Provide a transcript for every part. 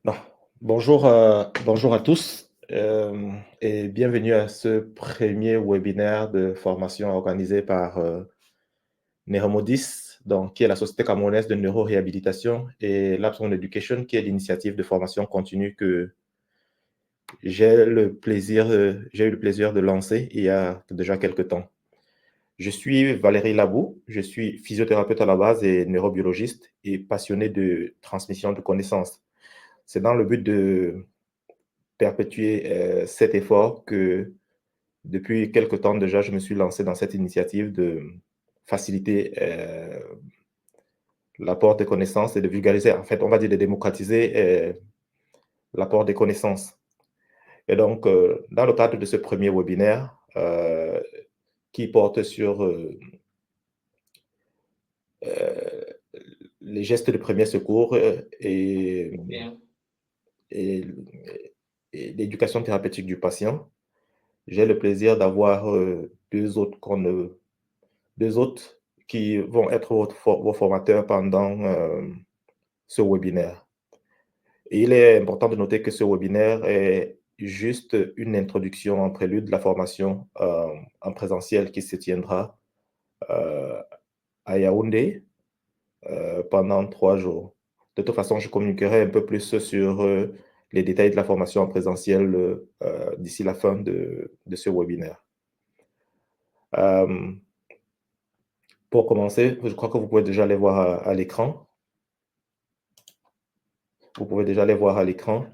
Non. Bonjour à tous et bienvenue à ce premier webinaire de formation organisé par Neuromodis, donc, qui est la société camerounaise de neuroréhabilitation, et Labs on Education, qui est l'initiative de formation continue que j'ai eu le plaisir de lancer il y a déjà quelques temps. Je suis Valérie Labou, je suis physiothérapeute à la base et neurobiologiste et passionné de transmission de connaissances. C'est dans le but de perpétuer cet effort que depuis quelque temps déjà, je me suis lancé dans cette initiative de faciliter l'apport des connaissances et de vulgariser, en fait, on va dire de démocratiser l'apport des connaissances. Et donc, dans le cadre de ce premier webinaire qui porte sur euh, les gestes de premier secours Bien. et, et l'éducation thérapeutique du patient, j'ai le plaisir d'avoir deux autres qui vont être vos formateurs pendant ce webinaire. Et il est important de noter que ce webinaire est juste une introduction en prélude de la formation en présentiel qui se tiendra euh, à Yaoundé pendant 3 jours. De toute façon, je communiquerai un peu plus sur les détails de la formation en présentiel d'ici la fin de ce webinaire. Euh, pour commencer, je crois que vous pouvez déjà les voir à l'écran. Vous pouvez déjà les voir à l'écran.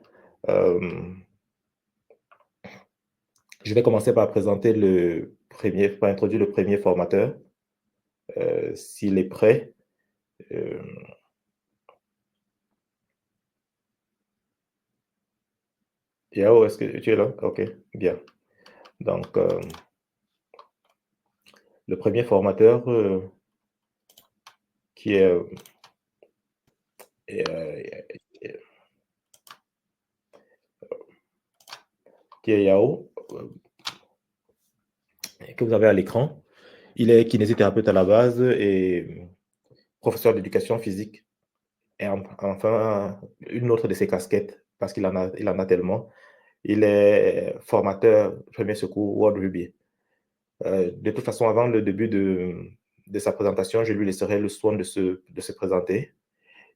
Je vais commencer par présenter par introduire le premier formateur, s'il est prêt. Euh, Yao, est-ce que tu es là? OK, bien. Donc, le premier formateur qui est, euh, qui est Yao, que vous avez à l'écran. Il est kinésithérapeute à la base et professeur d'éducation physique. Et enfin, une autre de ses casquettes, parce il en a tellement, il est formateur premier secours World Rugby. De toute façon, avant le début de sa présentation, je lui laisserai le soin de se présenter.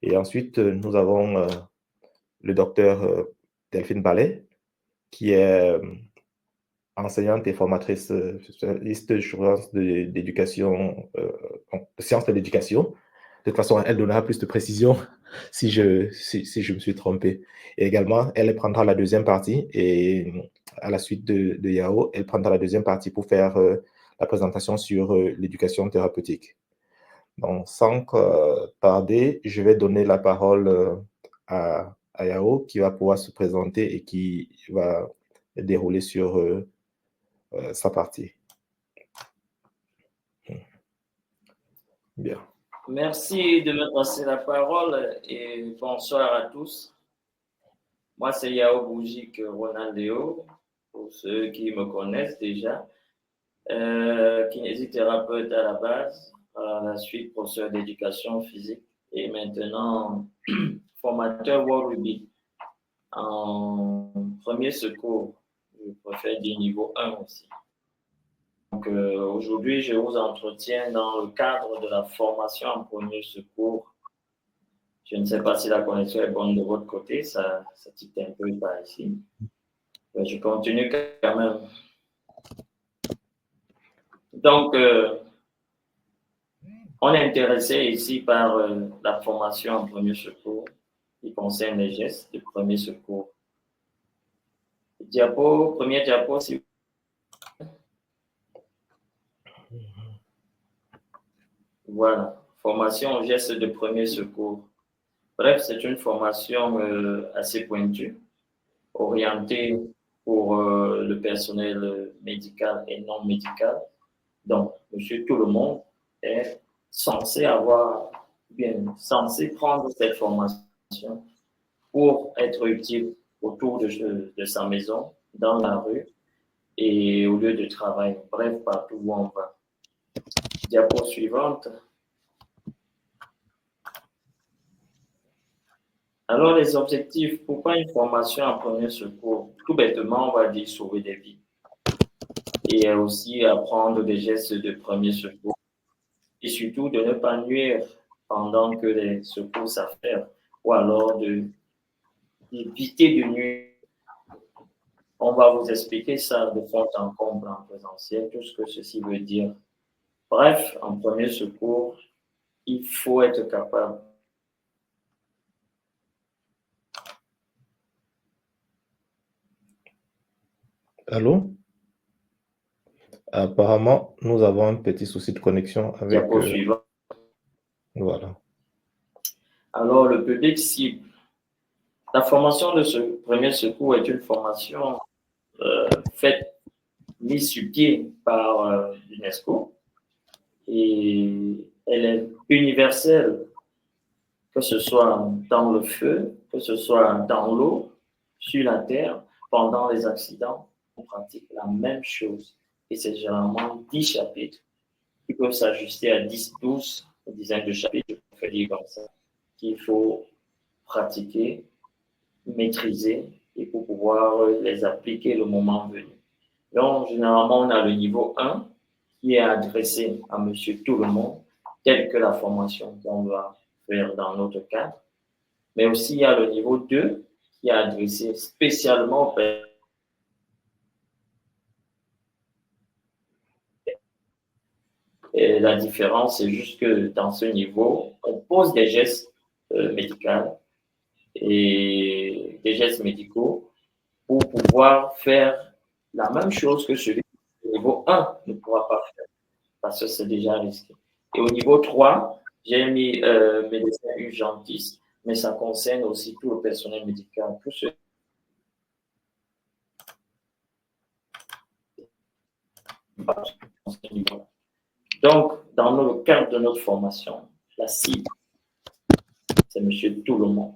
Et ensuite, nous avons le docteur Delphine Ballet, qui est enseignante et formatrice spécialiste d'éducation, de sciences de l'éducation. De toute façon, elle donnera plus de précisions si je me suis trompé. Et également, elle prendra la deuxième partie et à la suite de Yao, elle prendra la deuxième partie pour faire la présentation sur l'éducation thérapeutique. Donc, sans tarder, je vais donner la parole à Yao qui va pouvoir se présenter et qui va dérouler sur sa partie. Bien. Merci de me passer la parole et bonsoir à tous. Moi, c'est Yao Boujik Ronaldeo, pour ceux qui me connaissent déjà, kinésithérapeute à la base, à la suite professeur d'éducation physique et maintenant formateur World Rugby en premier secours. Je préfère dire niveau 1 aussi. Donc, aujourd'hui, je vous entretiens dans le cadre de la formation en premier secours. Je ne sais pas si la connexion est bonne de votre côté, ça tique un peu par ici. Mais je continue quand même. Donc, on est intéressé ici par la formation en premier secours qui concerne les gestes de premier secours. Premier diapo, si voilà, formation aux gestes de premier secours. Bref, c'est une formation assez pointue, orientée pour le personnel médical et non médical. Donc, monsieur tout le monde est censé censé prendre cette formation pour être utile autour de sa maison, dans la rue et au lieu de travail. Bref, partout où on va. Diapo suivante. Alors, les objectifs, pourquoi une formation en premier secours? Tout bêtement, on va dire sauver des vies. Et aussi apprendre des gestes de premier secours. Et surtout de ne pas nuire pendant que les secours s'affairent. Ou alors d'éviter de nuire. On va vous expliquer ça de fond en comble en présentiel, tout ce que ceci veut dire. Bref, en premier secours, il faut être capable. Allô? Apparemment, nous avons un petit souci de connexion avec... Diapo suivant. voilà. Alors, le public cible. La formation de ce premier secours est une formation faite, mise sur pied par l'UNESCO et elle est universelle, que ce soit dans le feu, que ce soit dans l'eau, sur la terre, pendant les accidents, on pratique la même chose. Et c'est généralement 10 chapitres qui peuvent s'ajuster à 10, 12, une dizaine de chapitres, je préfère dire comme ça, qu'il faut pratiquer, maîtriser et pour pouvoir les appliquer le moment venu. Donc, généralement, on a le niveau 1 qui est adressé à monsieur tout le monde, tel que la formation qu'on va faire dans notre cadre. Mais aussi, il y a le niveau 2 qui est adressé spécialement aux personnes. Et la différence, c'est juste que dans ce niveau, on pose des gestes médicaux et des gestes médicaux pour pouvoir faire la même chose que celui du niveau 1 ne pourra pas faire parce que c'est déjà risqué. Et au niveau 3, j'ai mis médecin urgentiste, mais ça concerne aussi tout le personnel médical, tout ce niveau. Donc, dans le cadre de notre formation, la cible, c'est monsieur tout le monde.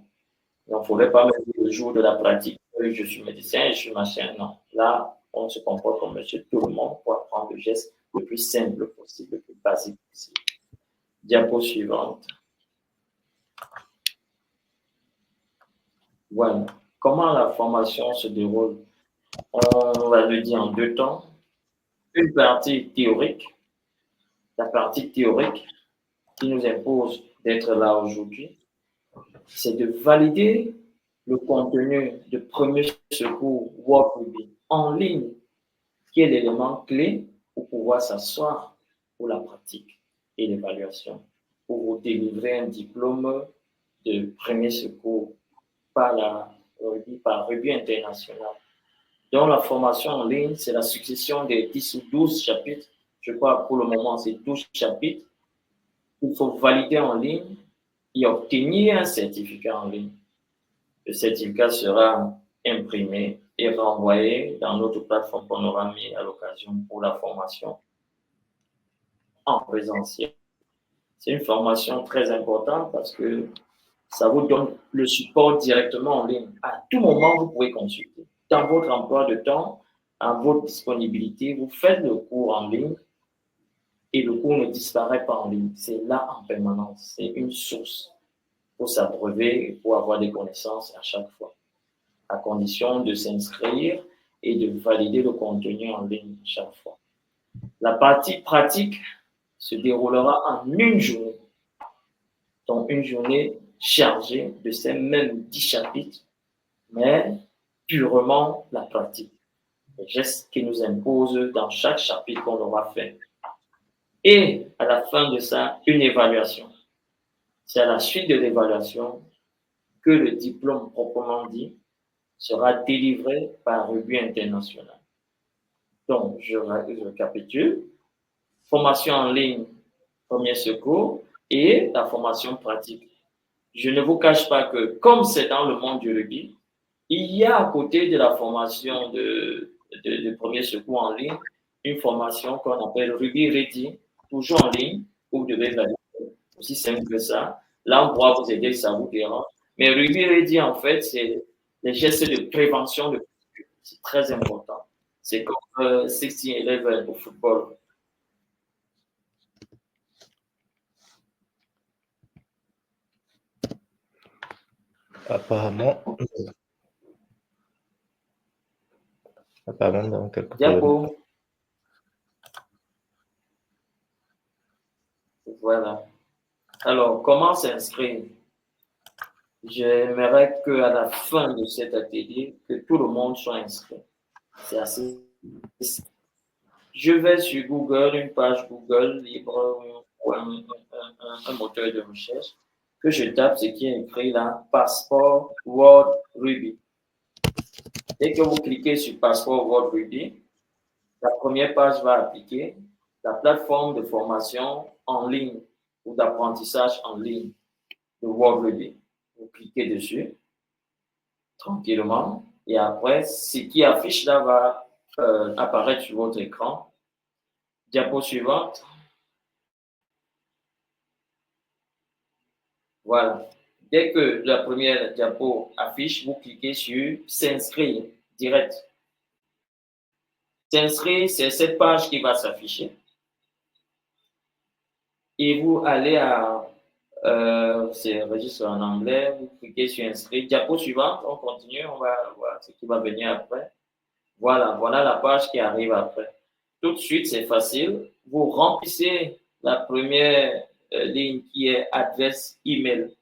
Il ne faudrait pas me dire le jour de la pratique, je suis médecin, je suis machin. Non. Là, on se comporte comme monsieur tout le monde pour apprendre le geste le plus simple possible, le plus basique possible. Diapo suivante. Voilà. Comment la formation se déroule? On va le dire en deux temps. Une partie théorique, la partie théorique qui nous impose d'être là aujourd'hui, c'est de valider le contenu de premier secours WorkRuby en ligne, qui est l'élément clé pour pouvoir s'asseoir pour la pratique et l'évaluation, pour vous délivrer un diplôme de premier secours par Rugby International. Donc, la formation en ligne, c'est la succession des 10 ou 12 chapitres. Je crois pour le moment, c'est 12 chapitres. Il faut valider en ligne et obtenir un certificat en ligne. Le certificat sera imprimé et renvoyé dans notre plateforme qu'on aura mis à l'occasion pour la formation en présentiel. C'est une formation très importante parce que ça vous donne le support directement en ligne. À tout moment, vous pouvez consulter. Dans votre emploi de temps, à votre disponibilité, vous faites le cours en ligne et le cours ne disparaît pas en ligne. C'est là en permanence. C'est une source pour s'abreuver et pour avoir des connaissances à chaque fois, à condition de s'inscrire et de valider le contenu en ligne chaque fois. La partie pratique se déroulera en une journée. Donc, une journée chargée de ces mêmes 10 chapitres, mais purement la pratique. Les gestes qui nous imposent dans chaque chapitre qu'on aura fait. Et à la fin de ça, une évaluation. C'est à la suite de l'évaluation que le diplôme proprement dit sera délivré par Rugby International. Donc, je récapitule. Formation en ligne, premier secours, et la formation pratique. Je ne vous cache pas que, comme c'est dans le monde du rugby, il y a à côté de la formation de premier secours en ligne, une formation qu'on appelle Rugby Ready, toujours en ligne, où vous devez valider. Aussi simple que ça. Là, on pourra vous aider si ça vous dérange. Mais Rugby Ready, en fait, c'est les gestes de prévention de c'est très important. C'est comme 16-11 au football. Apparemment, dans quelques problèmes. Diapo, voilà. Alors, comment s'inscrire? J'aimerais qu'à la fin de cet atelier, que tout le monde soit inscrit. C'est assez simple. Je vais sur Google, une page Google libre ou un moteur de recherche, que je tape ce qui est écrit là, Passeport World Ruby. Dès que vous cliquez sur Passeport World Ruby, la première page va appliquer la plateforme de formation en ligne ou d'apprentissage en ligne de World Ruby. Vous cliquez dessus tranquillement et après, ce qui affiche là va apparaître sur votre écran. Diapo suivante. Voilà. Dès que la première diapo affiche, vous cliquez sur s'inscrire direct. S'inscrire, c'est cette page qui va s'afficher. Et vous allez à, c'est registre en anglais, vous cliquez sur inscrire. Diapo suivante, on continue, on va voir ce qui va venir après. Voilà la page qui arrive après. Tout de suite, c'est facile. Vous remplissez la première ligne qui est adresse email.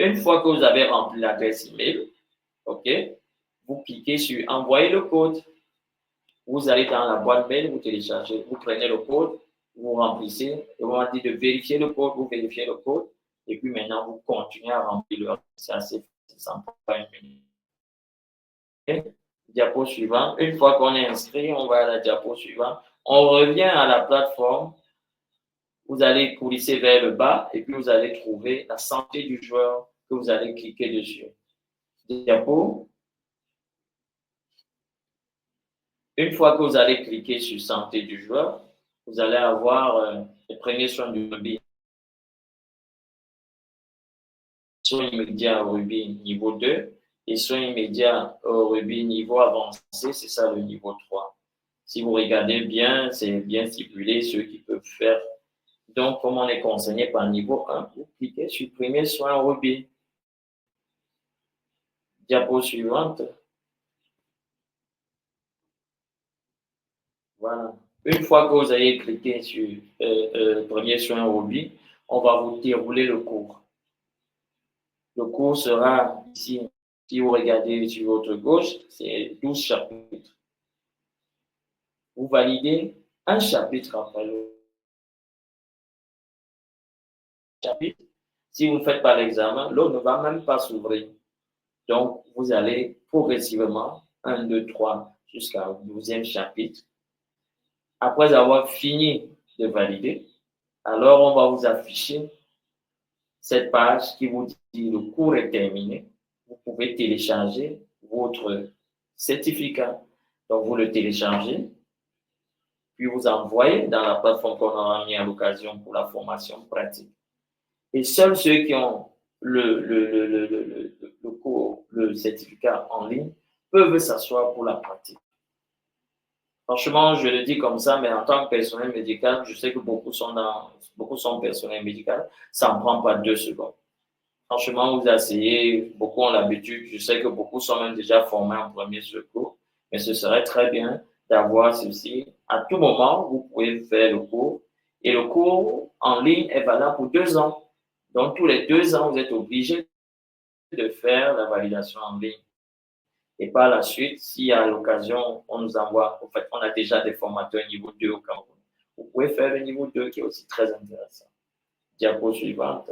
Une fois que vous avez rempli l'adresse email, OK, vous cliquez sur envoyer le code. Vous allez dans la boîte mail, vous téléchargez, vous prenez le code, vous remplissez, et on va dire de vérifier le code, vous vérifiez le code, et puis maintenant vous continuez à remplir le reste. C'est assez facile, ça ne prend pas une minute. Okay. Diapo suivant. Une fois qu'on est inscrit, on va à la diapo suivante. On revient à la plateforme. Vous allez coulisser vers le bas et puis vous allez trouver la santé du joueur que vous allez cliquer dessus. Diapo. Une fois que vous allez cliquer sur santé du joueur, vous allez avoir les premiers soins du rugby. Soins immédiats au rugby niveau 2 et soins immédiats au rugby niveau avancé, c'est ça le niveau 3. Si vous regardez bien, c'est bien stipulé ceux qui peuvent faire. Donc, comme on est concerné par niveau 1, vous cliquez sur premier soin au rugby. Diapo suivante. Voilà. Une fois que vous avez cliqué sur premier soin au rugby, on va vous dérouler le cours. Le cours sera ici. Si vous regardez sur votre gauche, c'est 12 chapitres. Vous validez un chapitre après l'autre. Chapitre. Si vous ne faites pas l'examen, l'autre ne va même pas s'ouvrir. Donc, vous allez progressivement, 1, 2, 3, jusqu'au 12e chapitre. Après avoir fini de valider, alors on va vous afficher cette page qui vous dit le cours est terminé. Vous pouvez télécharger votre certificat. Donc, vous le téléchargez, puis vous envoyez dans la plateforme qu'on aura mis à l'occasion pour la formation pratique. Et seuls ceux qui ont le cours, le certificat en ligne peuvent s'asseoir pour la pratique. Franchement, je le dis comme ça, mais en tant que personnel médical, je sais que beaucoup sont personnel médical, ça ne prend pas 2 secondes. Franchement, vous essayez, beaucoup ont l'habitude, je sais que beaucoup sont même déjà formés en premier secours, mais ce serait très bien d'avoir ceci. À tout moment, vous pouvez faire le cours, et le cours en ligne est valable pour 2 ans. Donc, tous les 2 ans, vous êtes obligé de faire la validation en ligne. Et par la suite, si à l'occasion, on nous envoie, en fait, on a déjà des formateurs niveau 2 au Cameroun. Vous pouvez faire le niveau 2 qui est aussi très intéressant. Diapo suivante.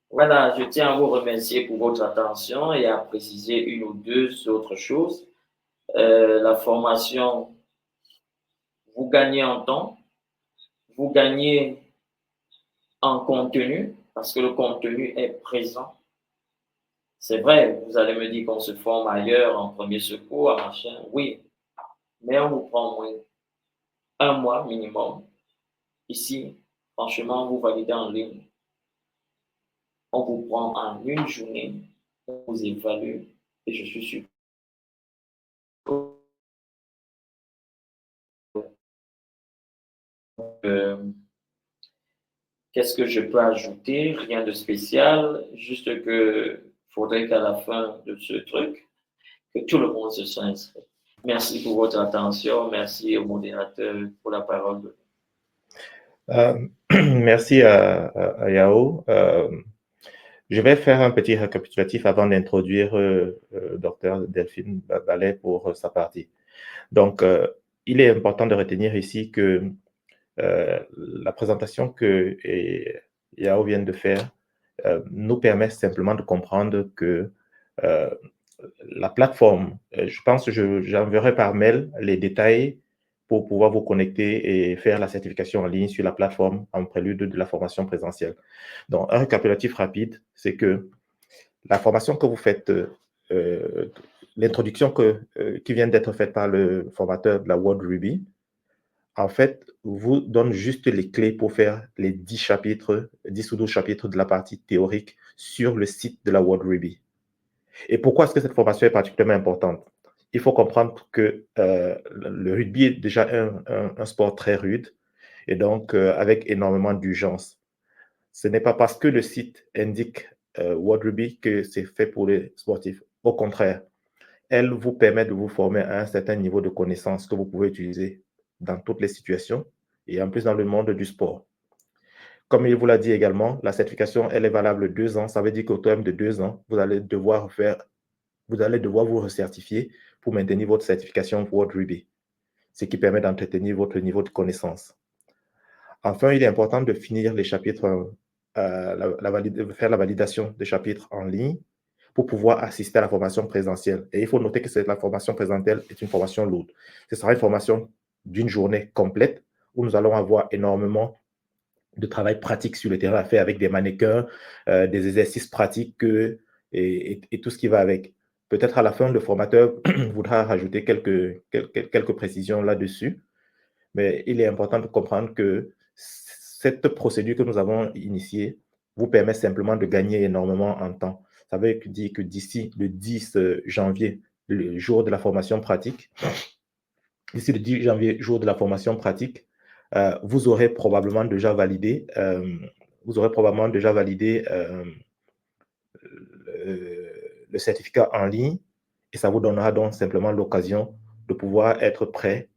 Voilà, je tiens à vous remercier pour votre attention et à préciser une ou deux autres choses. La formation, vous gagnez en temps, vous gagnez en contenu, parce que le contenu est présent. C'est vrai, vous allez me dire qu'on se forme ailleurs en premier secours, à machin. Oui, mais on vous prend moins 1 mois minimum. Ici, franchement, vous validez en ligne. On vous prend en une journée, on vous évalue et je suis sûr que Qu'est-ce que je peux ajouter? Rien de spécial, juste que faudrait qu'à la fin de ce truc, que tout le monde se soit inscrit. Merci pour votre attention. Merci au modérateur pour la parole. Merci à Yao. Je vais faire un petit récapitulatif avant d'introduire Dr Delphine Ballet pour sa partie. Donc, il est important de retenir ici que la présentation que Yao vient de faire nous permet simplement de comprendre que la plateforme, je pense que j'enverrai par mail les détails pour pouvoir vous connecter et faire la certification en ligne sur la plateforme en prélude de la formation présentielle. Donc, un récapitulatif rapide, c'est que la formation que vous faites, l'introduction qui vient d'être faite par le formateur de la World Ruby, en fait, vous donne juste les clés pour faire les 10 chapitres, 10 ou 12 chapitres de la partie théorique sur le site de la World Ruby. Et pourquoi est-ce que cette formation est particulièrement importante? Il faut comprendre que le rugby est déjà un sport très rude et donc avec énormément d'urgence. Ce n'est pas parce que le site indique World Rugby que c'est fait pour les sportifs. Au contraire, elle vous permet de vous former à un certain niveau de connaissance que vous pouvez utiliser dans toutes les situations et en plus dans le monde du sport. Comme il vous l'a dit également, la certification, elle est valable 2 ans. Ça veut dire qu'au terme de 2 ans, vous allez devoir vous recertifier pour maintenir votre certification World Rugby, ce qui permet d'entretenir votre niveau de connaissance. Enfin, il est important de finir les chapitres, faire la validation des chapitres en ligne pour pouvoir assister à la formation présentielle. Et il faut noter que la formation présentielle est une formation lourde. Ce sera une formation d'une journée complète où nous allons avoir énormément de travail pratique sur le terrain à faire avec des mannequins, des exercices pratiques et tout ce qui va avec. Peut-être à la fin, le formateur voudra rajouter quelques précisions là-dessus, mais il est important de comprendre que cette procédure que nous avons initiée vous permet simplement de gagner énormément en temps. Ça veut dire que d'ici le 10 janvier, le jour de la formation pratique, d'ici le 10 janvier, jour de la formation pratique, vous aurez probablement déjà validé, le certificat en ligne et ça vous donnera donc simplement l'occasion de pouvoir être prêt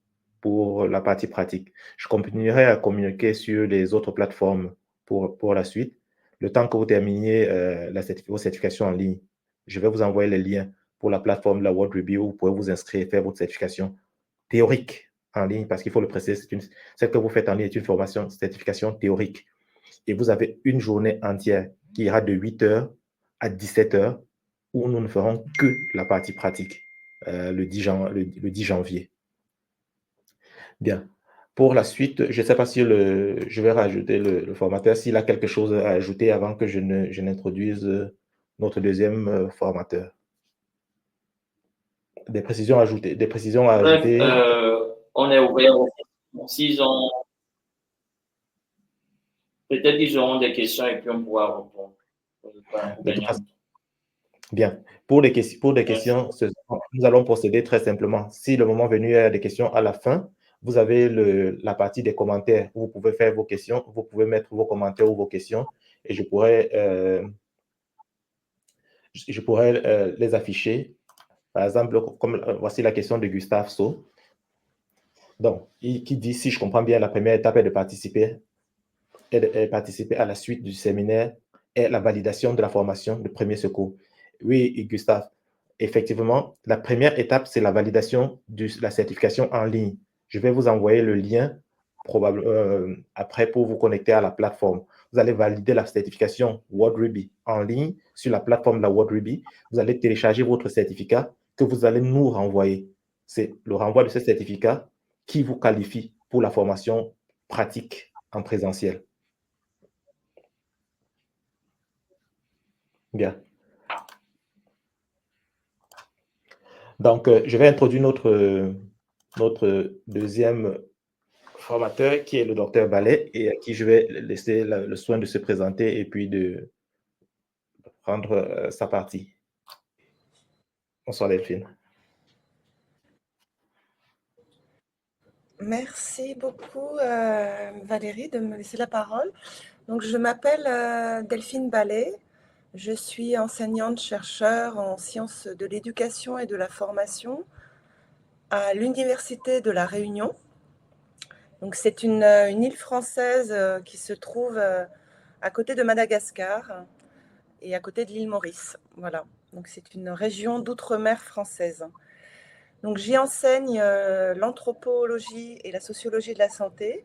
pour la partie pratique. Je continuerai à communiquer sur les autres plateformes pour la suite. Le temps que vous terminiez vos certifications en ligne, je vais vous envoyer les liens pour la plateforme de la World Rugby où vous pouvez vous inscrire et faire votre certification théorique en ligne, parce qu'il faut le préciser, celle que vous faites en ligne est une formation, certification théorique. Et vous avez une journée entière qui ira de 8h à 17h où nous ne ferons que la partie pratique le 10 janvier. Bien. Pour la suite, je ne sais pas si je vais rajouter le formateur, s'il a quelque chose à ajouter avant que je n'introduise notre deuxième formateur. Des précisions à ajouter. Bref, on est ouvert aux questions. S'ils ont, peut-être ils auront des questions et puis on pourra répondre. De toute façon, bien. Pour des questions, nous allons procéder très simplement. Si le moment venu, il y a des questions à la fin, vous avez la partie des commentaires où vous pouvez faire vos questions, vous pouvez mettre vos commentaires ou vos questions et je pourrais les afficher. Par exemple, comme voici la question de Gustave So. Donc, qui dit, si je comprends bien, la première étape est de participer à la suite du séminaire et la validation de la formation de premier secours. Oui, Gustave, effectivement, la première étape, c'est la validation de la certification en ligne. Je vais vous envoyer le lien après pour vous connecter à la plateforme. Vous allez valider la certification World Rugby en ligne sur la plateforme de la World Rugby. Vous allez télécharger votre certificat que vous allez nous renvoyer. C'est le renvoi de ce certificat qui vous qualifie pour la formation pratique en présentiel. Bien. Donc, je vais introduire notre deuxième formateur qui est le docteur Ballet et à qui je vais laisser le soin de se présenter et puis de prendre sa partie. Bonsoir Delphine. Merci beaucoup Valérie de me laisser la parole. Donc, je m'appelle Delphine Ballet. Je suis enseignante-chercheur en sciences de l'éducation et de la formation à l'Université de La Réunion. Donc, c'est une île française qui se trouve à côté de Madagascar et à côté de l'île Maurice. Voilà. Donc, c'est une région d'outre-mer française. Donc, j'y enseigne l'anthropologie et la sociologie de la santé.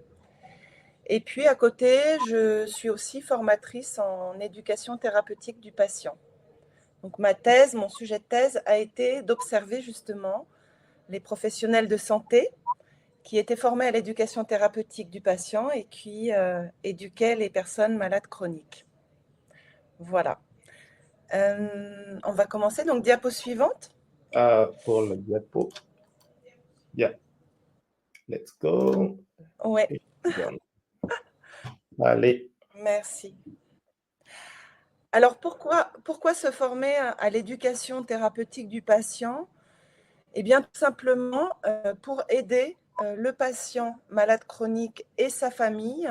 Et puis, à côté, je suis aussi formatrice en éducation thérapeutique du patient. Donc, ma thèse, mon sujet de thèse a été d'observer justement les professionnels de santé qui étaient formés à l'éducation thérapeutique du patient et qui éduquaient les personnes malades chroniques. Voilà. On va commencer. Donc, diapo suivante. Pour le diapo. Yeah. Let's go. Ouais. Allez. Merci. Alors, pourquoi se former à l'éducation thérapeutique du patient? Eh bien, tout simplement pour aider le patient malade chronique et sa famille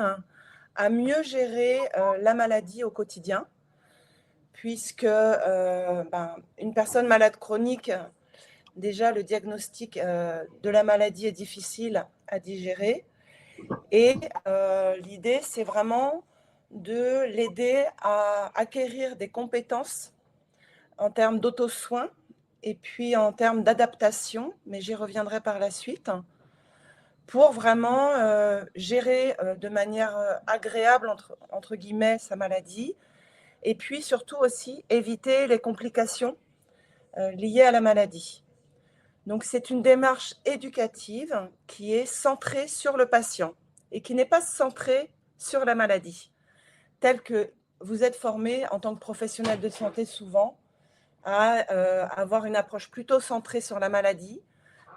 à mieux gérer la maladie au quotidien, puisque une personne malade chronique, déjà le diagnostic de la maladie est difficile à digérer. Et l'idée, c'est vraiment de l'aider à acquérir des compétences en termes d'auto-soin et puis en termes d'adaptation, mais j'y reviendrai par la suite, pour vraiment gérer de manière agréable, entre guillemets, sa maladie, et puis surtout aussi éviter les complications liées à la maladie. Donc c'est une démarche éducative qui est centrée sur le patient et qui n'est pas centrée sur la maladie, telle que vous êtes formé en tant que professionnel de santé souvent à avoir une approche plutôt centrée sur la maladie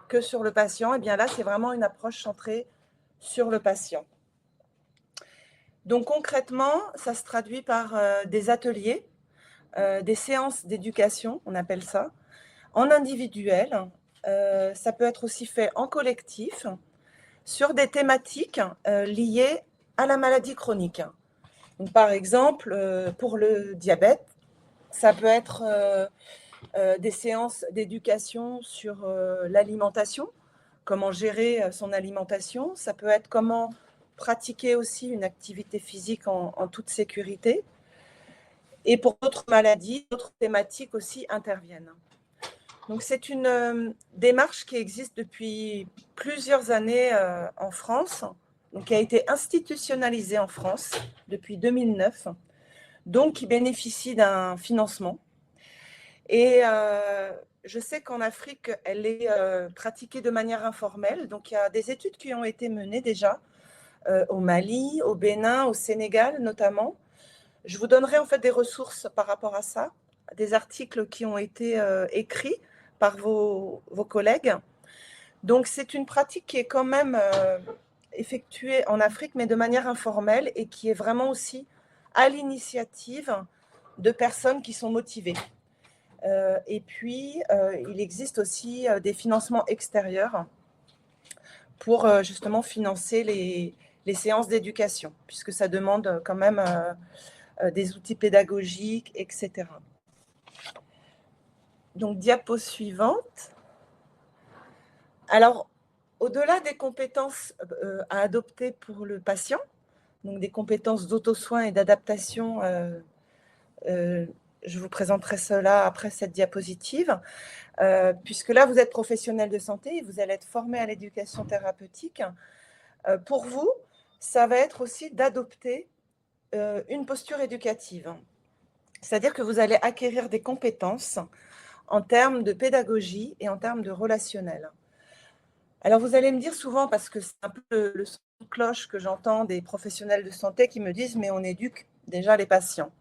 que sur le patient. Et bien là, c'est vraiment une approche centrée sur le patient. Donc concrètement, ça se traduit par des ateliers, des séances d'éducation, on appelle ça, en individuel. Ça peut être aussi fait en collectif, sur des thématiques liées à la maladie chronique. Donc, par exemple, pour le diabète, ça peut être des séances d'éducation sur l'alimentation, comment gérer son alimentation. Ça peut être comment pratiquer aussi une activité physique en toute sécurité. Et pour d'autres maladies, d'autres thématiques aussi interviennent. Donc, c'est une démarche qui existe depuis plusieurs années en France, donc qui a été institutionnalisée en France depuis 2009, donc qui bénéficie d'un financement. Et je sais qu'en Afrique, elle est pratiquée de manière informelle. Donc, il y a des études qui ont été menées déjà au Mali, au Bénin, au Sénégal notamment. Je vous donnerai en fait des ressources par rapport à ça, des articles qui ont été écrits par vos collègues. Donc, c'est une pratique qui est quand même effectuée en Afrique, mais de manière informelle et qui est vraiment aussi à l'initiative de personnes qui sont motivées. Et puis, il existe aussi des financements extérieurs pour justement financer les séances d'éducation, puisque ça demande quand même des outils pédagogiques, etc. Donc, diapo suivante. Alors, au-delà des compétences à adopter pour le patient, donc des compétences d'auto-soin et d'adaptation, je vous présenterai cela après cette diapositive, puisque là, vous êtes professionnel de santé et vous allez être formé à l'éducation thérapeutique. Pour vous, ça va être aussi d'adopter une posture éducative. C'est-à-dire que vous allez acquérir des compétences en termes de pédagogie et en termes de relationnel. Alors, vous allez me dire souvent, parce que c'est un peu le son de cloche que j'entends des professionnels de santé qui me disent « mais on éduque déjà les patients ».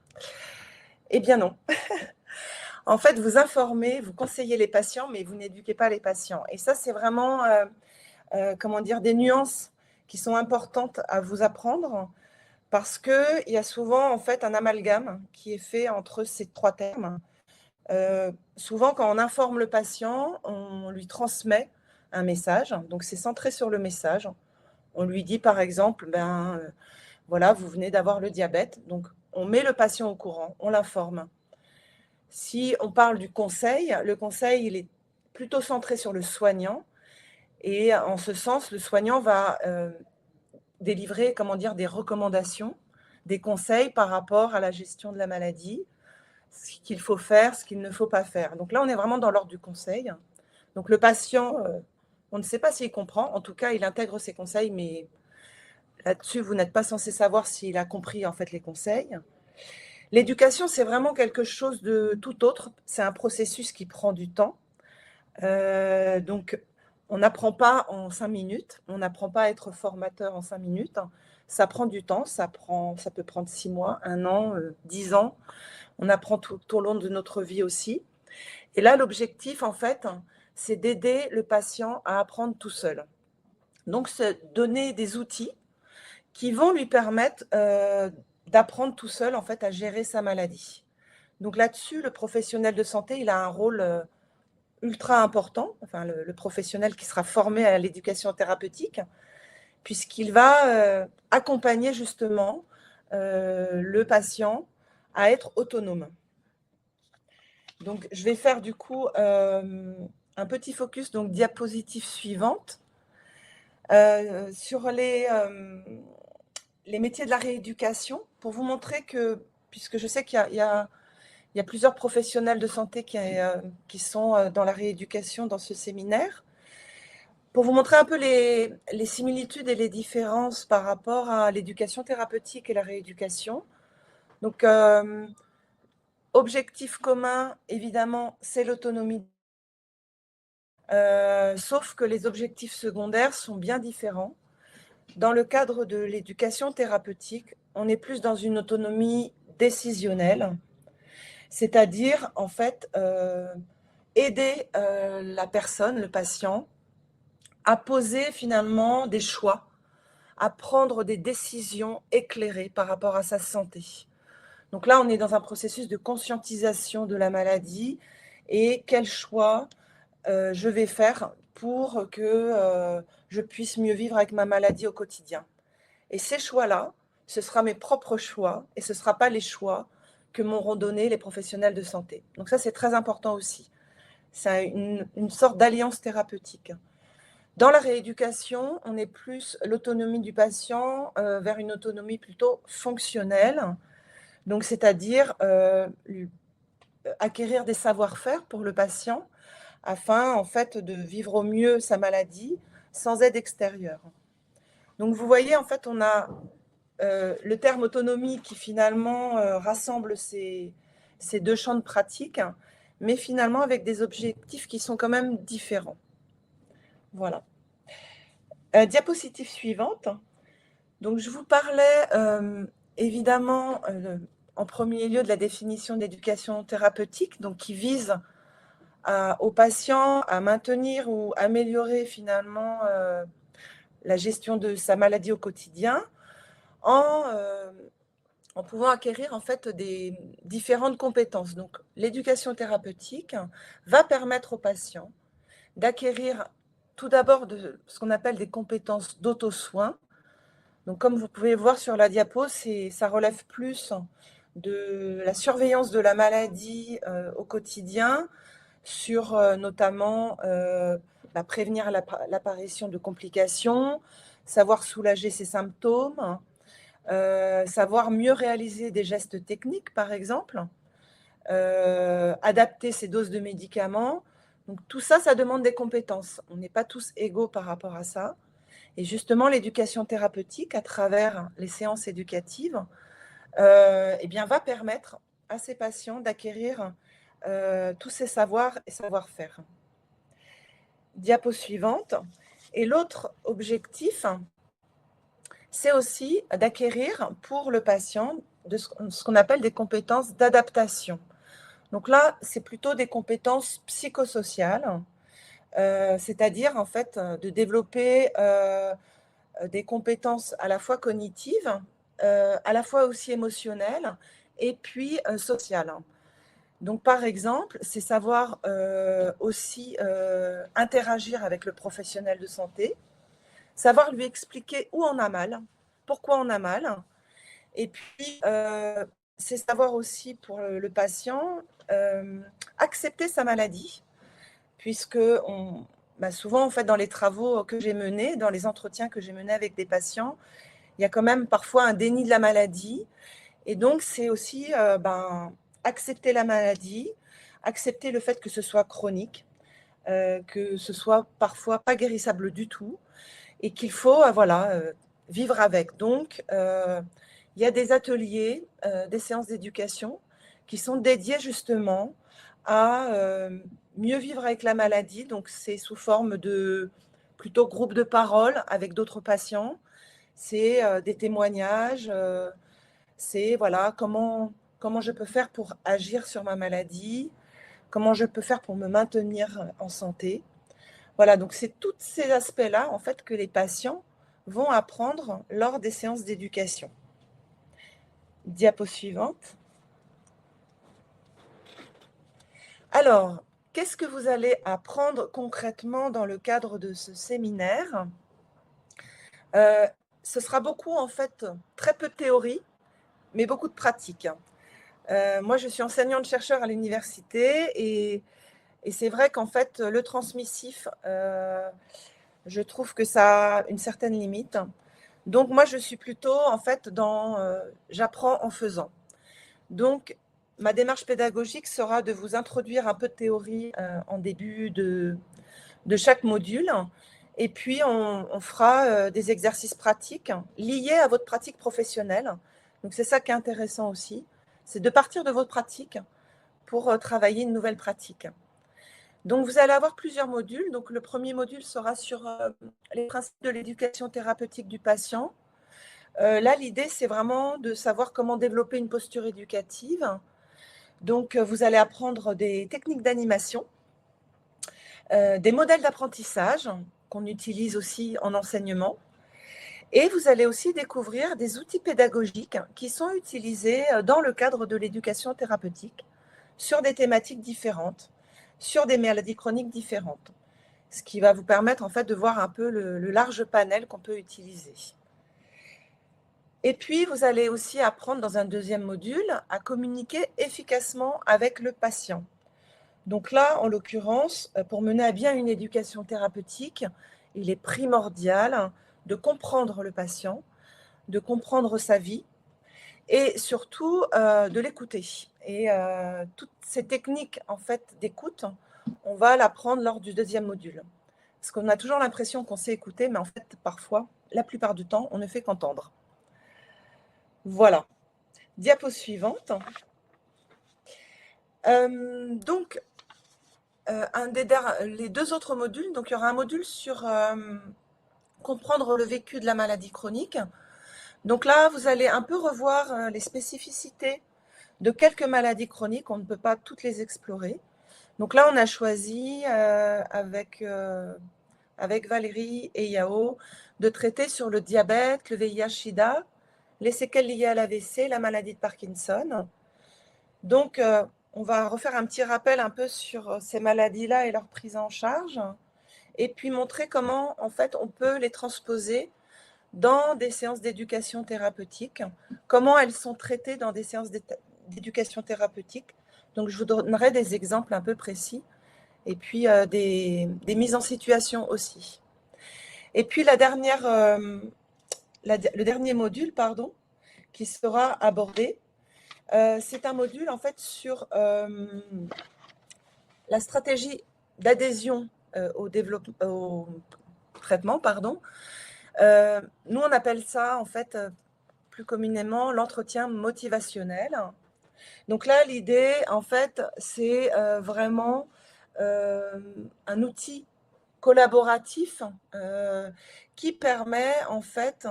Eh bien non. En fait, vous informez, vous conseillez les patients, mais vous n'éduquez pas les patients. Et ça, c'est vraiment, des nuances qui sont importantes à vous apprendre, parce qu'il y a souvent, en fait, un amalgame qui est fait entre ces trois termes. Souvent, quand on informe le patient, on lui transmet un message. Donc, c'est centré sur le message. On lui dit, par exemple, voilà, vous venez d'avoir le diabète. Donc, on met le patient au courant, on l'informe. Si on parle du conseil, le conseil, il est plutôt centré sur le soignant. Et en ce sens, le soignant va délivrer, comment dire, des recommandations, des conseils par rapport à la gestion de la maladie, ce qu'il faut faire, ce qu'il ne faut pas faire. Donc là, on est vraiment dans l'ordre du conseil. Donc le patient, on ne sait pas s'il comprend. En tout cas, il intègre ses conseils, mais là-dessus, vous n'êtes pas censé savoir s'il a compris en fait les conseils. L'éducation, c'est vraiment quelque chose de tout autre. C'est un processus qui prend du temps. Donc, on n'apprend pas en 5 minutes. On n'apprend pas à être formateur en 5 minutes. Ça prend du temps. Ça peut prendre 6 mois, 1 an, 10 ans. On apprend tout au long de notre vie aussi. Et là, l'objectif, en fait, c'est d'aider le patient à apprendre tout seul. Donc, c'est donner des outils qui vont lui permettre d'apprendre tout seul, en fait, à gérer sa maladie. Donc là-dessus, le professionnel de santé, il a un rôle ultra important, enfin le professionnel qui sera formé à l'éducation thérapeutique, puisqu'il va accompagner justement le patient à être autonome. Donc, je vais faire du coup un petit focus, donc diapositive suivante, sur les métiers de la rééducation, pour vous montrer que, puisque je sais qu'il y a plusieurs professionnels de santé qui sont dans la rééducation dans ce séminaire, pour vous montrer un peu les similitudes et les différences par rapport à l'éducation thérapeutique et la rééducation. Donc, objectif commun, évidemment, c'est l'autonomie. Sauf que les objectifs secondaires sont bien différents. Dans le cadre de l'éducation thérapeutique, on est plus dans une autonomie décisionnelle, c'est-à-dire, en fait, aider la personne, le patient, à poser finalement des choix, à prendre des décisions éclairées par rapport à sa santé. Donc là, on est dans un processus de conscientisation de la maladie et quel choix je vais faire pour que je puisse mieux vivre avec ma maladie au quotidien. Et ces choix-là, ce sera mes propres choix et ce ne sera pas les choix que m'auront donné les professionnels de santé. Donc ça, c'est très important aussi. C'est une sorte d'alliance thérapeutique. Dans la rééducation, on est plus l'autonomie du patient vers une autonomie plutôt fonctionnelle. Donc, c'est-à-dire acquérir des savoir-faire pour le patient afin, en fait, de vivre au mieux sa maladie sans aide extérieure. Donc, vous voyez, en fait, on a le terme autonomie qui finalement rassemble ces deux champs de pratique, mais finalement avec des objectifs qui sont quand même différents. Voilà. Diapositive suivante. Donc, je vous parlais évidemment en premier lieu de la définition d'éducation thérapeutique, donc qui vise aux patients à maintenir ou améliorer finalement la gestion de sa maladie au quotidien en pouvant acquérir en fait des différentes compétences. Donc, l'éducation thérapeutique va permettre aux patients d'acquérir tout d'abord ce qu'on appelle des compétences d'auto-soin. Donc, comme vous pouvez voir sur la diapo, ça relève plus de la surveillance de la maladie au quotidien, sur notamment prévenir l'apparition de complications, savoir soulager ses symptômes, savoir mieux réaliser des gestes techniques, par exemple, adapter ses doses de médicaments. Donc, tout ça, ça demande des compétences. On n'est pas tous égaux par rapport à ça. Et justement, l'éducation thérapeutique, à travers les séances éducatives, va permettre à ces patients d'acquérir tous ces savoirs et savoir-faire. Diapo suivante. Et l'autre objectif, c'est aussi d'acquérir pour le patient ce qu'on appelle des compétences d'adaptation. Donc là, c'est plutôt des compétences psychosociales, c'est-à-dire en fait de développer des compétences à la fois cognitives, à la fois aussi émotionnelles et puis sociales. Donc par exemple, c'est savoir aussi interagir avec le professionnel de santé, savoir lui expliquer où on a mal, pourquoi on a mal, Et puis, c'est savoir aussi pour le patient accepter sa maladie, puisque souvent, en fait, dans les travaux que j'ai menés, dans les entretiens que j'ai menés avec des patients, il y a quand même parfois un déni de la maladie. Et donc, c'est aussi accepter la maladie, accepter le fait que ce soit chronique, que ce soit parfois pas guérissable du tout, et qu'il faut vivre avec. Donc, il y a des ateliers, des séances d'éducation qui sont dédiées justement à mieux vivre avec la maladie. Donc, c'est sous forme de plutôt groupe de parole avec d'autres patients. C'est des témoignages. C'est comment je peux faire pour agir sur ma maladie, comment je peux faire pour me maintenir en santé. Voilà, donc c'est tous ces aspects-là en fait que les patients vont apprendre lors des séances d'éducation. Diapo suivante. Alors, qu'est-ce que vous allez apprendre concrètement dans le cadre de ce séminaire? Ce sera beaucoup en fait, très peu de théorie, mais beaucoup de pratique. Moi, je suis enseignante-chercheur à l'université et c'est vrai qu'en fait, le transmissif, je trouve que ça a une certaine limite. Donc, moi, je suis plutôt en fait dans j'apprends en faisant. Donc, ma démarche pédagogique sera de vous introduire un peu de théorie en début de chaque module. Et puis, on fera des exercices pratiques liés à votre pratique professionnelle. Donc, c'est ça qui est intéressant aussi. C'est de partir de votre pratique pour travailler une nouvelle pratique. Donc, vous allez avoir plusieurs modules. Donc, le premier module sera sur les principes de l'éducation thérapeutique du patient. Là, l'idée, c'est vraiment de savoir comment développer une posture éducative. Donc, vous allez apprendre des techniques d'animation, des modèles d'apprentissage qu'on utilise aussi en enseignement. Et vous allez aussi découvrir des outils pédagogiques qui sont utilisés dans le cadre de l'éducation thérapeutique sur des thématiques différentes, sur des maladies chroniques différentes, ce qui va vous permettre en fait de voir un peu le large panel qu'on peut utiliser. Et puis, vous allez aussi apprendre dans un deuxième module à communiquer efficacement avec le patient. Donc là, en l'occurrence, pour mener à bien une éducation thérapeutique, il est primordial de comprendre le patient, de comprendre sa vie et surtout de l'écouter. Et toutes ces techniques en fait d'écoute, on va l'apprendre lors du deuxième module. Parce qu'on a toujours l'impression qu'on sait écouter, mais en fait, parfois, la plupart du temps, on ne fait qu'entendre. Voilà. Diapo suivante. Donc, les deux autres modules, donc il y aura un module sur comprendre le vécu de la maladie chronique. Donc là, vous allez un peu revoir les spécificités de quelques maladies chroniques. On ne peut pas toutes les explorer. Donc là, on a choisi avec Valérie et Yao de traiter sur le diabète, le VIH-Sida, les séquelles liées à l'AVC, la maladie de Parkinson. Donc, on va refaire un petit rappel un peu sur ces maladies-là et leur prise en charge, et puis montrer comment, en fait, on peut les transposer dans des séances d'éducation thérapeutique, comment elles sont traitées dans des séances d'éducation thérapeutique. Donc, je vous donnerai des exemples un peu précis, et puis des mises en situation aussi. Et puis, le dernier module, qui sera abordé, c'est un module en fait sur la stratégie d'adhésion au traitement. Nous, on appelle ça en fait plus communément l'entretien motivationnel. Donc là, l'idée en fait, c'est vraiment un outil collaboratif qui permet en fait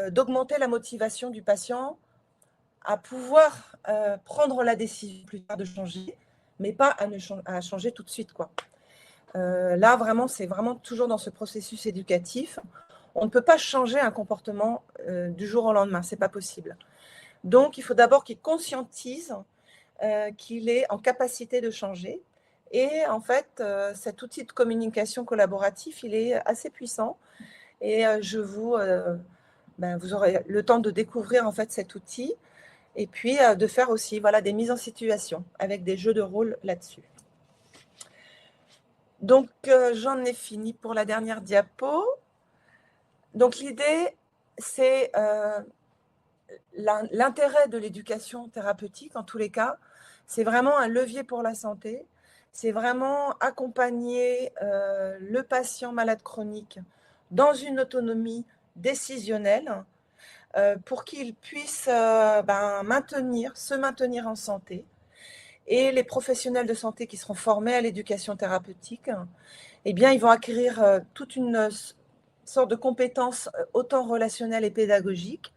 d'augmenter la motivation du patient à pouvoir prendre la décision plus tard de changer, mais pas à changer tout de suite, quoi. Là, vraiment, c'est vraiment toujours dans ce processus éducatif. On ne peut pas changer un comportement du jour au lendemain, c'est pas possible. Donc, il faut d'abord qu'il conscientise qu'il est en capacité de changer. Et en fait, cet outil de communication collaboratif, il est assez puissant. Et je vous vous aurez le temps de découvrir en fait cet outil et puis de faire aussi des mises en situation avec des jeux de rôle là-dessus. Donc, j'en ai fini pour la dernière diapo. Donc, l'idée, c'est l'intérêt de l'éducation thérapeutique, en tous les cas, c'est vraiment un levier pour la santé. C'est vraiment accompagner le patient malade chronique dans une autonomie décisionnelle pour qu'il puisse se maintenir en santé. Et les professionnels de santé qui seront formés à l'éducation thérapeutique, eh bien, ils vont acquérir toute une sorte de compétences autant relationnelles et pédagogiques.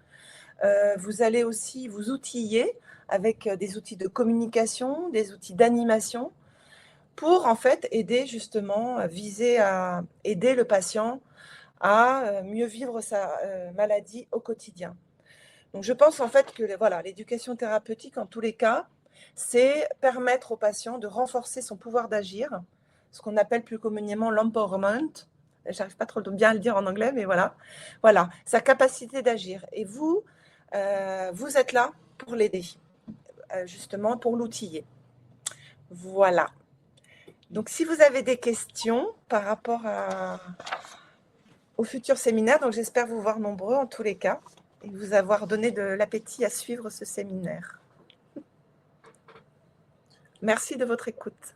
Vous allez aussi vous outiller avec des outils de communication, des outils d'animation pour en fait aider justement, viser à aider le patient à mieux vivre sa maladie au quotidien. Donc je pense en fait que l'éducation thérapeutique en tous les cas, c'est permettre au patient de renforcer son pouvoir d'agir, ce qu'on appelle plus communément l'empowerment. J'arrive pas trop bien à le dire en anglais, mais voilà, sa capacité d'agir. Et vous, vous êtes là pour l'aider, justement pour l'outiller. Voilà. Donc si vous avez des questions par rapport au futur séminaire, donc j'espère vous voir nombreux en tous les cas et vous avoir donné de l'appétit à suivre ce séminaire. Merci de votre écoute.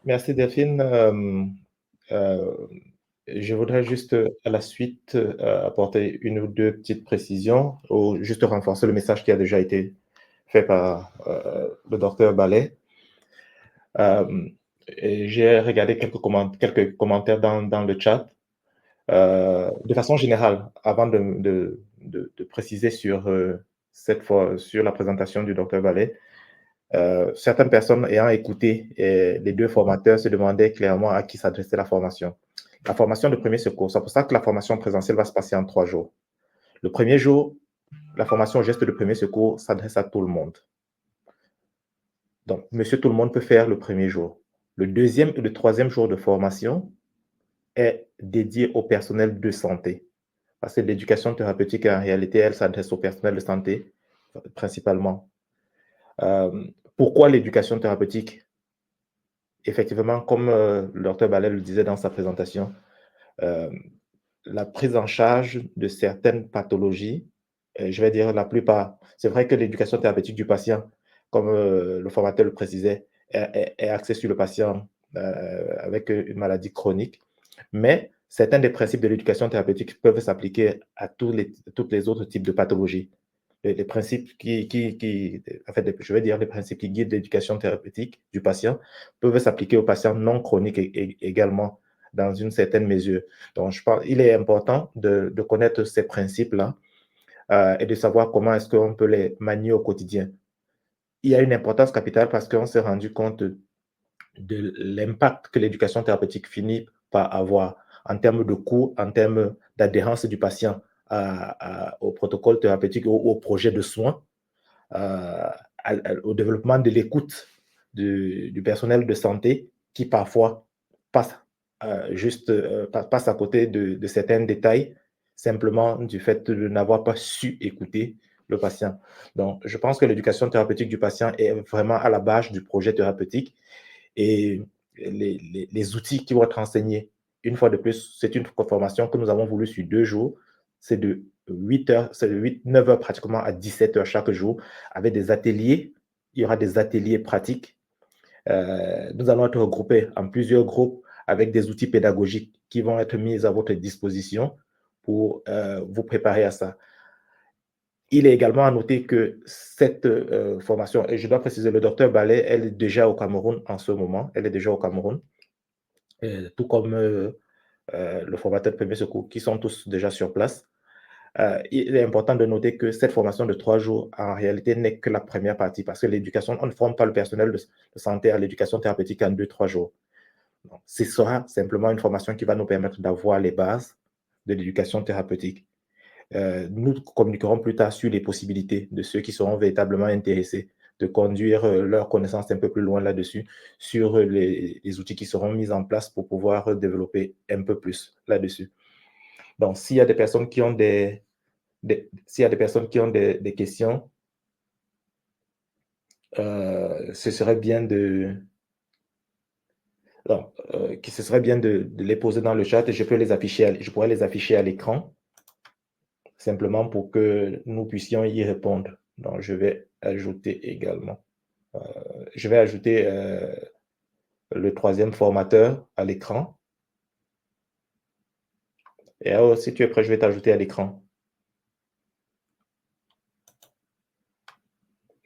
Merci Delphine. Je voudrais juste à la suite apporter une ou deux petites précisions ou juste renforcer le message qui a déjà été fait par le docteur Ballet. J'ai regardé quelques commentaires dans le chat. De façon générale, avant de préciser sur sur la présentation du docteur Ballet, certaines personnes ayant écouté les deux formateurs se demandaient clairement à qui s'adressait la formation. La formation de premier secours, c'est pour ça que la formation présentielle va se passer en 3 jours. Le premier jour, la formation au geste de premier secours s'adresse à tout le monde. Donc, monsieur tout le monde peut faire le premier jour. Le deuxième et le troisième jour de formation est dédié au personnel de santé. Parce que l'éducation thérapeutique, en réalité, elle s'adresse au personnel de santé principalement. Pourquoi l'éducation thérapeutique? Effectivement, comme le docteur Ballet le disait dans sa présentation, la prise en charge de certaines pathologies, je vais dire la plupart, c'est vrai que l'éducation thérapeutique du patient, comme le formateur le précisait, est axée sur le patient avec une maladie chronique, mais certains des principes de l'éducation thérapeutique peuvent s'appliquer à tous les autres types de pathologies. Les principes en fait, je vais dire les principes qui guident l'éducation thérapeutique du patient peuvent s'appliquer aux patients non chroniques également dans une certaine mesure. Donc, je pense qu'il est important de connaître ces principes-là et de savoir comment est-ce qu'on peut les manier au quotidien. Il y a une importance capitale parce qu'on s'est rendu compte de l'impact que l'éducation thérapeutique finit par avoir en termes de coûts, en termes d'adhérence du patient au protocole thérapeutique ou au projet de soins, au développement de l'écoute du personnel de santé qui parfois passe passe à côté de certains détails simplement du fait de n'avoir pas su écouter le patient. Donc, je pense que l'éducation thérapeutique du patient est vraiment à la base du projet thérapeutique et les outils qui vont être enseignés, une fois de plus, c'est une formation que nous avons voulu sur 2 jours. C'est de 8 heures, c'est de 9 heures pratiquement à 17 heures chaque jour, avec des ateliers. Il y aura des ateliers pratiques. Nous allons être regroupés en plusieurs groupes avec des outils pédagogiques qui vont être mis à votre disposition pour vous préparer à ça. Il est également à noter que cette formation, et je dois préciser, le docteur Ballet, elle est déjà au Cameroun en ce moment. Elle est déjà au Cameroun, tout comme le formateur de premier secours, qui sont tous déjà sur place. Il est important de noter que cette formation de 3 jours, en réalité, n'est que la première partie, parce que l'éducation, on ne forme pas le personnel de santé à l'éducation thérapeutique en 2-3 jours. Donc, ce sera simplement une formation qui va nous permettre d'avoir les bases de l'éducation thérapeutique. Nous communiquerons plus tard sur les possibilités de ceux qui seront véritablement intéressés de conduire leurs connaissances un peu plus loin là-dessus, sur les outils qui seront mis en place pour pouvoir développer un peu plus là-dessus. Donc, s'il y a des personnes qui ont des s'il y a des personnes qui ont des questions, ce serait bien de les poser dans le chat et je pourrais les afficher à l'écran, simplement pour que nous puissions y répondre. Donc, je vais ajouter également. Je vais ajouter le troisième formateur à l'écran. Et si tu es prêt, je vais t'ajouter à l'écran.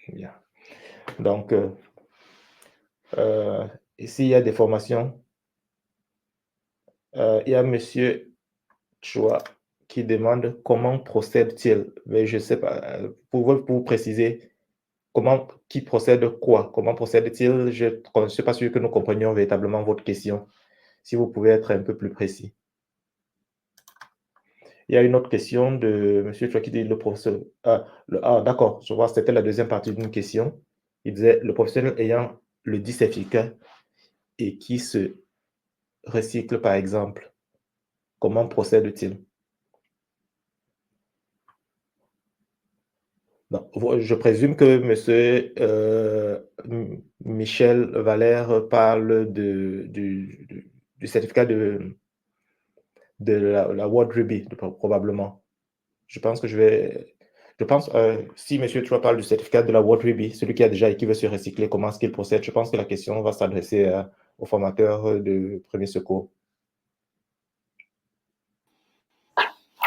Bien. Donc, ici, il y a des formations. Il y a Monsieur Chua qui demande comment procède-t-il. Mais je ne sais pas, pour préciser, qui procède quoi? Comment procède-t-il? Je ne suis pas sûr que nous comprenions véritablement votre question. Si vous pouvez être un peu plus précis. Il y a une autre question de M. Chua qui dit le professeur. D'accord, je vois, c'était la deuxième partie d'une question. Il disait le professionnel ayant le dit certificat et qui se recycle, par exemple, comment procède-t-il? Je présume que M. Michel Valère parle du certificat de la World Ruby, probablement. Je pense, si M. Chua parle du certificat de la World Ruby, celui qui a déjà et qui veut se recycler, comment est-ce qu'il procède? Je pense que la question va s'adresser au formateur de premier secours.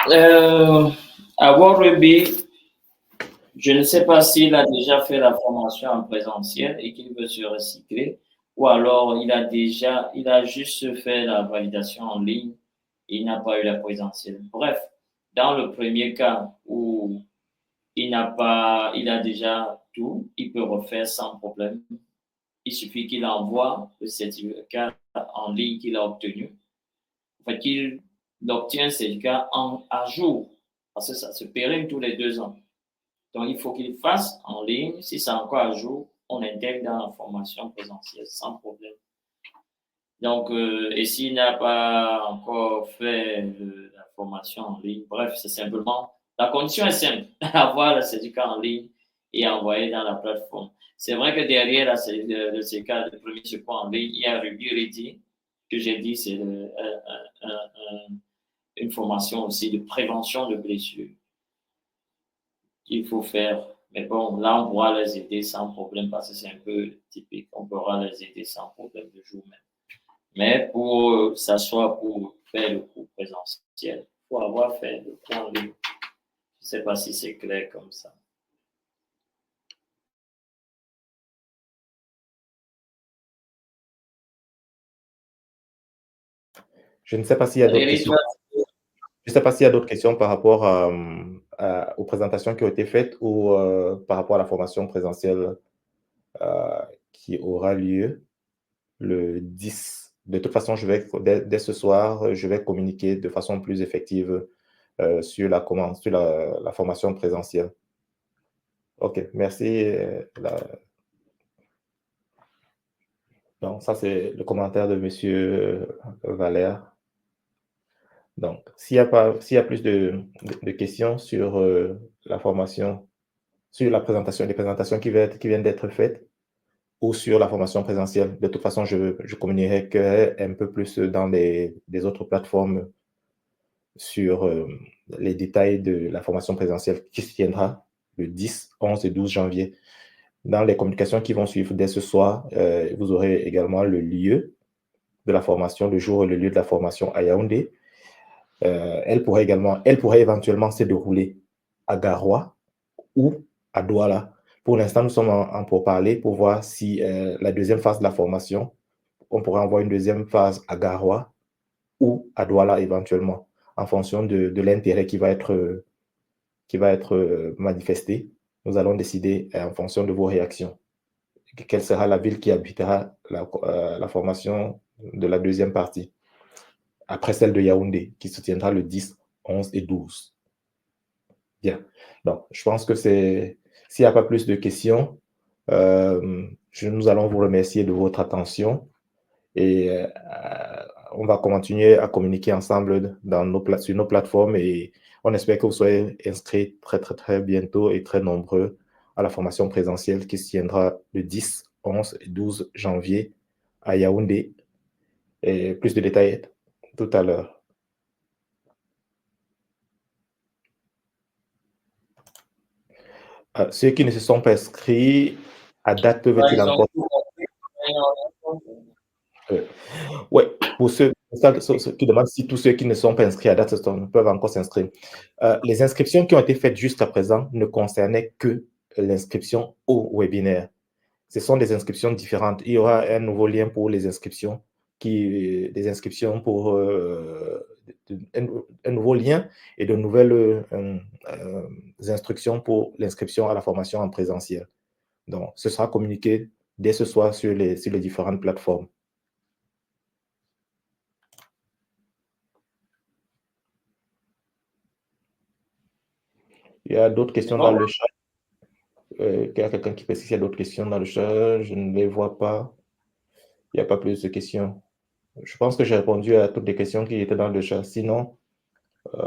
À World Ruby, je ne sais pas s'il a déjà fait la formation en présentiel et qu'il veut se recycler, ou alors il a juste fait la validation en ligne et il n'a pas eu la présentielle. Bref, dans le premier cas où il a déjà tout, il peut refaire sans problème. Il suffit qu'il envoie le certificat en ligne qu'il a obtenu. En fait, qu'il obtient ce certificat à jour, parce que ça se périme tous les 2 ans. Donc, il faut qu'il fasse en ligne. Si c'est encore à jour, on intègre dans la formation présentielle sans problème. Donc, et s'il n'a pas encore fait la formation en ligne, bref, c'est simplement, la condition est simple, avoir le certificat en ligne et envoyer dans la plateforme. C'est vrai que derrière le certificat de premier secours en ligne, il y a Ruby Ready, que j'ai dit, c'est une formation aussi de prévention de blessures qu'il faut faire. Mais bon, là, on pourra les aider sans problème parce que c'est un peu typique. On pourra les aider sans problème de jour même. Mais pour s'asseoir pour faire le cours présentiel, il faut avoir fait le cours en ligne. Je ne sais pas si c'est clair comme ça. Je ne sais pas s'il y a d'autres questions. Je ne sais pas s'il y a d'autres questions par rapport aux présentations qui ont été faites ou par rapport à la formation présentielle qui aura lieu le 10. De toute façon, dès ce soir, je vais communiquer de façon plus effective sur la formation présentielle. OK, merci. Donc, ça, c'est le commentaire de M. Valère. Donc, s'il y a plus de questions sur la formation, sur la présentation, les présentations qui viennent d'être faites, ou sur la formation présentielle, de toute façon, je communiquerai un peu plus dans des autres plateformes sur les détails de la formation présentielle qui se tiendra le 10, 11 et 12 janvier. Dans les communications qui vont suivre dès ce soir, vous aurez également le lieu de la formation, le jour et le lieu de la formation à Yaoundé. Elle pourrait éventuellement se dérouler à Garoua ou à Douala. Pour l'instant, nous sommes en pourparlers pour voir si la deuxième phase de la formation, on pourrait envoyer une deuxième phase à Garoua ou à Douala éventuellement, en fonction de l'intérêt qui va être manifesté. Nous allons décider en fonction de vos réactions. Quelle sera la ville qui habitera la formation de la deuxième partie, après celle de Yaoundé, qui se tiendra le 10, 11 et 12. Bien. Donc, je pense que s'il n'y a pas plus de questions, nous allons vous remercier de votre attention et on va continuer à communiquer ensemble sur nos plateformes et on espère que vous soyez inscrits très, très, très bientôt et très nombreux à la formation présentielle qui se tiendra le 10, 11 et 12 janvier à Yaoundé. Et plus de détails tout à l'heure. Ceux qui ne se sont pas inscrits à date peuvent-ils encore... Oui, pour ceux qui demandent si tous ceux qui ne sont pas inscrits à date peuvent encore s'inscrire. Les inscriptions qui ont été faites jusqu'à présent ne concernaient que l'inscription au webinaire. Ce sont des inscriptions différentes. Il y aura un nouveau lien pour les inscriptions, pour un nouveau lien et de nouvelles instructions pour l'inscription à la formation en présentiel. Donc, ce sera communiqué dès ce soir sur les différentes plateformes. Il y a d'autres questions dans le chat. Il y a quelqu'un qui précise qu'il y a d'autres questions dans le chat. Je ne les vois pas. Il n'y a pas plus de questions. Je pense que j'ai répondu à toutes les questions qui étaient dans le chat. Sinon, il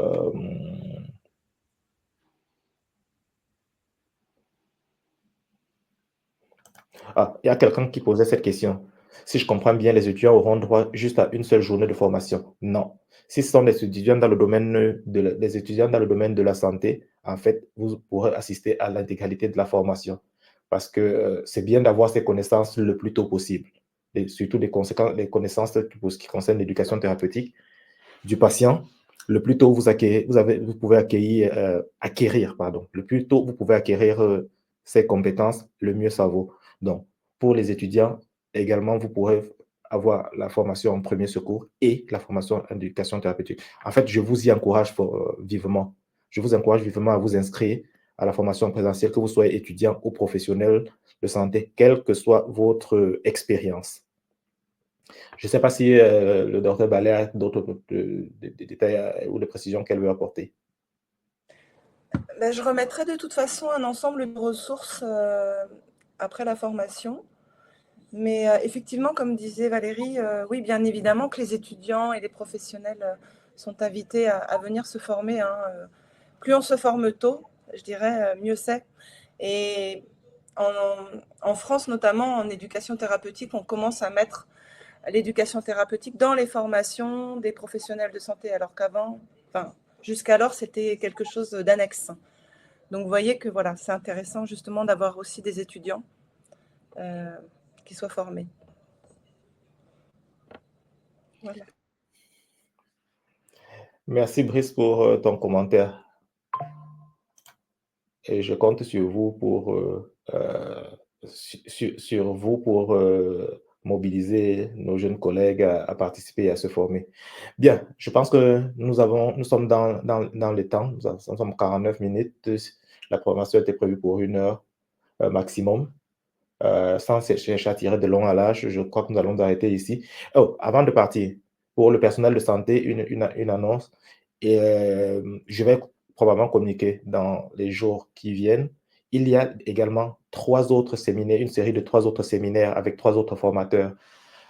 y a quelqu'un qui posait cette question. Si je comprends bien, les étudiants auront droit juste à une seule journée de formation. Non. Si ce sont des étudiants dans le domaine de la santé, en fait, vous pourrez assister à l'intégralité de la formation. Parce que c'est bien d'avoir ces connaissances le plus tôt possible. Et surtout les connaissances pour ce qui concerne l'éducation thérapeutique du patient. Le plus tôt vous pouvez acquérir, le plus tôt vous pouvez acquérir ces compétences, le mieux ça vaut. Donc, pour les étudiants, également, vous pourrez avoir la formation en premier secours et la formation en éducation thérapeutique. En fait, je vous y encourage vivement. Je vous encourage vivement à vous inscrire à la formation présentielle, que vous soyez étudiant ou professionnel de santé, quelle que soit votre expérience. Je ne sais pas si le docteur Ballet a d'autres détails ou de précisions qu'elle veut apporter. Ben, je remettrai de toute façon un ensemble de ressources après la formation. Mais effectivement, comme disait Valérie, oui, bien évidemment que les étudiants et les professionnels sont invités à venir se former. Hein. Plus on se forme tôt, je dirais, mieux c'est. Et en France, notamment en éducation thérapeutique, on commence à mettre l'éducation thérapeutique dans les formations des professionnels de santé, alors qu'avant, jusqu'alors, c'était quelque chose d'annexe. Donc, vous voyez que voilà, c'est intéressant justement d'avoir aussi des étudiants qui soient formés. Voilà. Merci Brice pour ton commentaire. Et je compte sur vous pour mobiliser nos jeunes collègues à participer et à se former. Bien, je pense que nous sommes dans le temps, nous sommes 49 minutes. La programmation était prévue pour 1 heure maximum. Sans chercher à tirer de long à large, je crois que nous allons arrêter ici. Oh, avant de partir, pour le personnel de santé, une annonce. Et je vais probablement communiquer dans les jours qui viennent. Il y a également une série de 3 autres séminaires avec 3 autres formateurs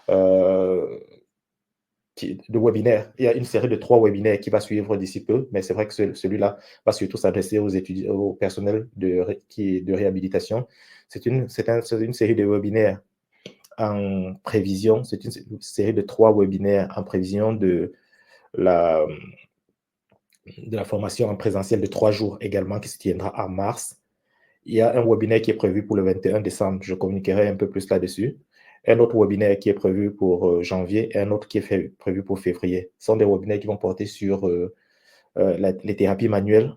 de webinaires. Il y a une série de 3 webinaires qui va suivre d'ici peu, mais c'est vrai que celui-là va surtout s'adresser aux étudiants, au personnel de réhabilitation. C'est une série de webinaires en prévision, c'est une série de 3 webinaires en prévision de la formation en présentiel de 3 jours également qui se tiendra en mars. Il y a un webinaire qui est prévu pour le 21 décembre, je communiquerai un peu plus là-dessus. Un autre webinaire qui est prévu pour janvier et un autre qui est prévu pour février. Ce sont des webinaires qui vont porter sur les thérapies manuelles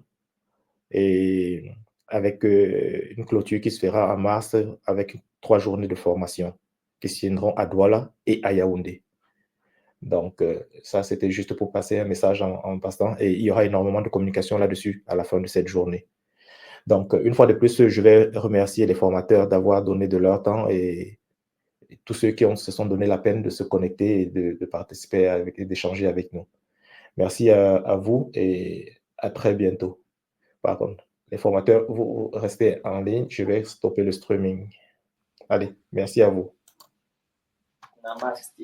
et avec une clôture qui se fera en mars avec 3 journées de formation qui se tiendront à Douala et à Yaoundé. Donc, ça, c'était juste pour passer un message en passant et il y aura énormément de communication là-dessus à la fin de cette journée. Donc, une fois de plus, je vais remercier les formateurs d'avoir donné de leur temps et tous ceux qui se sont donné la peine de se connecter et de participer et d'échanger avec nous. Merci à vous et à très bientôt. Par contre, les formateurs, vous restez en ligne. Je vais stopper le streaming. Allez, merci à vous. Namaste.